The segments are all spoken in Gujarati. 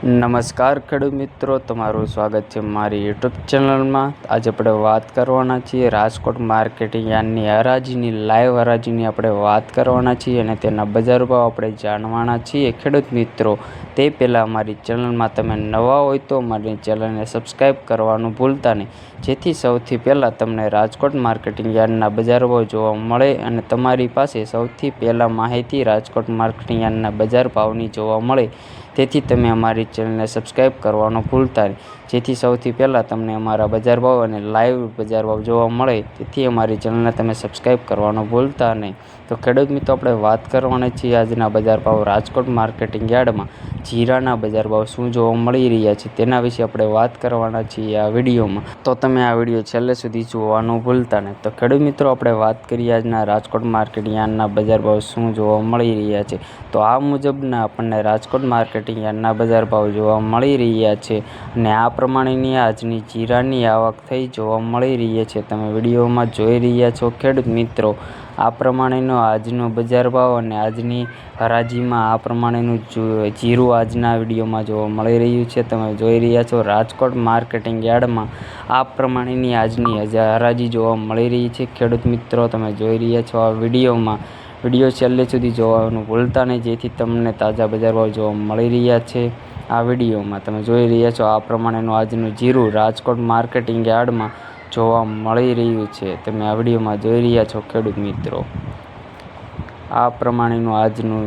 નમસ્કાર ખેડૂત મિત્રો, તમારું સ્વાગત છે મારી યુટ્યુબ ચેનલમાં। આજે આપણે વાત કરવાના છીએ રાજકોટ માર્કેટિંગ યાર્ડની હરાજીની લાઈવ હરાજીની આપણે વાત કરવાના છીએ અને તેના બજાર ભાવ આપણે જાણવાના છીએ। ખેડૂત મિત્રો, તે પહેલાં અમારી ચેનલમાં તમે નવા હોય તો અમારી ચેનલને સબસ્ક્રાઈબ કરવાનું ભૂલતા નહીં, જેથી સૌથી પહેલાં તમને રાજકોટ માર્કેટિંગ યાર્ડના બજાર ભાવ જોવા મળે અને તમારી પાસે સૌથી પહેલાં માહિતી રાજકોટ માર્કેટિંગ યાર્ડના બજાર ભાવની જોવા મળે। તેથી તમે અમારી ચેનલને સબસ્ક્રાઈબ કરવાનું ભૂલતા નહીં, જેથી સૌથી પહેલાં તમને અમારા બજાર ભાવ અને લાઈવ બજાર ભાવ જોવા મળે। તેથી અમારી ચેનલને તમે સબસ્ક્રાઈબ કરવાનું ભૂલતા નહીં। તો ખેડૂત મિત્રો, આપણે વાત કરવાની છીએ આજના બજાર ભાવ રાજકોટ માર્કેટિંગ યાર્ડમાં જીરાના બજાર ભાવ શું જોવા મળી રહ્યા છે તેના વિશે આપણે વાત કરવાના છીએ આ વિડીયોમાં। તો તમે આ વિડીયો છેલ્લે સુધી જોવાનું ભૂલતા નહીં। તો ખેડૂત મિત્રો, આપણે વાત કરીએ આજના રાજકોટ માર્કેટિંગ યાર્ડના બજાર ભાવ શું જોવા મળી રહ્યા છે। તો આ મુજબના આપણને રાજકોટ માર્કેટિંગ યાર્ડના બજાર ભાવ જોવા મળી રહ્યા છે અને આ પ્રમાણેની આજની જીરાની આવક થઈ જોવા મળી રહી છે। તમે વિડીયોમાં જોઈ રહ્યા છો ખેડૂત મિત્રો, આ પ્રમાણેનો આજનો બજાર ભાવ અને આજની હરાજીમાં આ પ્રમાણેનું જીરું આજના વિડીયોમાં જોવા મળી રહ્યું છે। તમે જોઈ રહ્યા છો રાજકોટ માર્કેટિંગ યાર્ડમાં આ પ્રમાણેની આજની હરાજી જોવા મળી રહી છે। ખેડૂત મિત્રો, તમે જોઈ રહ્યા છો આ વિડીયો છેલ્લે સુધી જોવાનું ભૂલતા નહીં, જેથી તમને તાજા બજાર ભાવ જોવા મળી રહ્યા છે। આ વિડીયોમાં તમે જોઈ રહ્યા છો આ પ્રમાણેનું આજનું જીરું રાજકોટ માર્કેટિંગ યાર્ડમાં જોવા મળી રહ્યું છે। તમે આ વિડીયોમાં જોઈ રહ્યા છો ખેડૂત મિત્રો, આ પ્રમાણેનું આજનું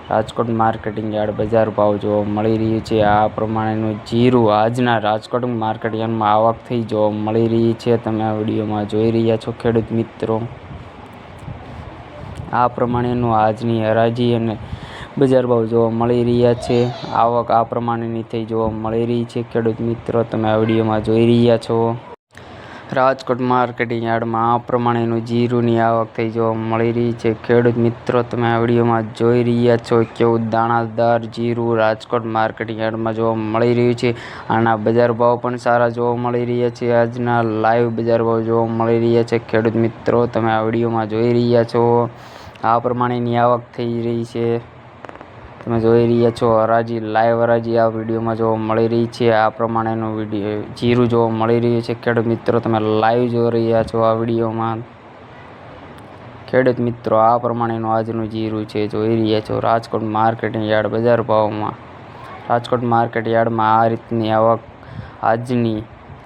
રાજકોટ માર્કેટિંગ યાર્ડ બજાર ભાવ જોવા મળી રહ્યું છે। આ પ્રમાણેનું જીરું આજના રાજકોટ માર્કેટ યાર્ડમાં આવક થઈ જોવા મળી રહી છે। તમે આ વિડીયોમાં જોઈ રહ્યા છો ખેડૂત મિત્રો, આ પ્રમાણેનું આજની હરાજી અને બજાર ભાવ જોવા મળી રહ્યા છે। આવક આ પ્રમાણેની થઈ જોવા મળી રહી છે। ખેડૂત મિત્રો, તમે આ વિડીયોમાં જોઈ રહ્યા છો રાજકોટ માર્કેટિંગ યાર્ડમાં આ પ્રમાણેનું જીરુની આવક થઈ જોવા મળી રહી છે। ખેડૂત મિત્રો, તમે આ વિડીયોમાં જોઈ રહ્યા છો કેવું દાણાદાર જીરું રાજકોટ માર્કેટિંગ યાર્ડમાં જોવા મળી રહ્યું છે। આના બજાર ભાવ પણ સારા જોવા મળી રહ્યા છે। આજના લાઈવ બજાર ભાવ જોવા મળી રહ્યા છે। ખેડૂત મિત્રો, તમે આ વિડીયોમાં જોઈ રહ્યા છો આ પ્રમાણેની આવક થઈ રહી છે। તમે જોઈ રહ્યા છો હરાજી, લાઈવ હરાજી આ વિડીયોમાં જોવા મળી રહી છે। આ પ્રમાણેનું જીરું જોવા મળી રહ્યું છે। ખેડૂત મિત્રો, તમે લાઈવ જોઈ રહ્યા છો આ વિડીયોમાં। ખેડૂત મિત્રો, આ પ્રમાણેનું આજનું જીરું છે જોઈ રહ્યા છો રાજકોટ માર્કેટિંગ યાર્ડ બજાર ભાવમાં। રાજકોટ માર્કેટ યાર્ડમાં આ રીતની આવક આજની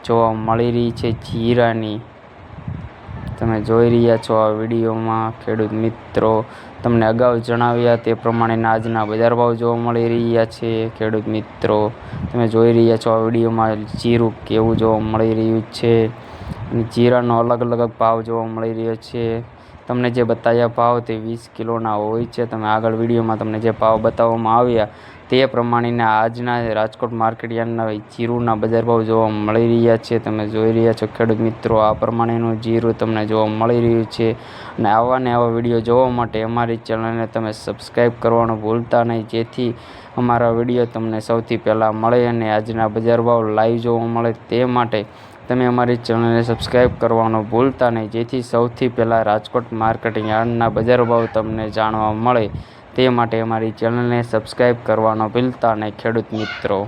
જોવા મળી રહી છે જીરાની। તમે જોઈ રહ્યા છો આ વિડીયોમાં। ખેડૂત મિત્રો, તમને અગાઉ જણાવ્યા તે પ્રમાણેના આજના બજાર ભાવ જોવા મળી રહ્યા છે। ખેડૂત મિત્રો, તમે જોઈ રહ્યા છો આ વિડીયોમાં જીરું કેવું જોવા મળી રહ્યું છે અને જીરાનો અલગ અલગ ભાવ જોવા મળી રહ્યો છે। તમને જે બતાવ્યા ભાવ તે 20 કિલોના હોય છે। તમે આગળ વિડીયોમાં તમને જે ભાવ બતાવવામાં આવ્યા તે પ્રમાણેના આજના રાજકોટ માર્કેટ યાર્ડના જીરુના બજાર ભાવ જોવા મળી રહ્યા છે। તમે જોઈ રહ્યા છો ખેડૂત મિત્રો, આ પ્રમાણેનું જીરું તમને જોવા મળી રહ્યું છે અને આવા વિડીયો જોવા માટે અમારી ચેનલને તમે સબસ્ક્રાઈબ કરવાનું ભૂલતા નહીં, જેથી અમારા વિડીયો તમને સૌથી પહેલાં મળે અને આજના બજાર ભાવ લાઈવ જોવા મળે। તે માટે તમે અમારી ચેનલને સબસ્ક્રાઈબ કરવાનું ભૂલતા નહીં, જેથી સૌથી પહેલાં રાજકોટ માર્કેટિંગ યાર્ડના બજાર ભાવ તમને જાણવા મળે। તે માટે અમારી ચેનલને સબસ્ક્રાઈબ કરવાનો ભૂલતા નહીં ખેડૂત મિત્રો।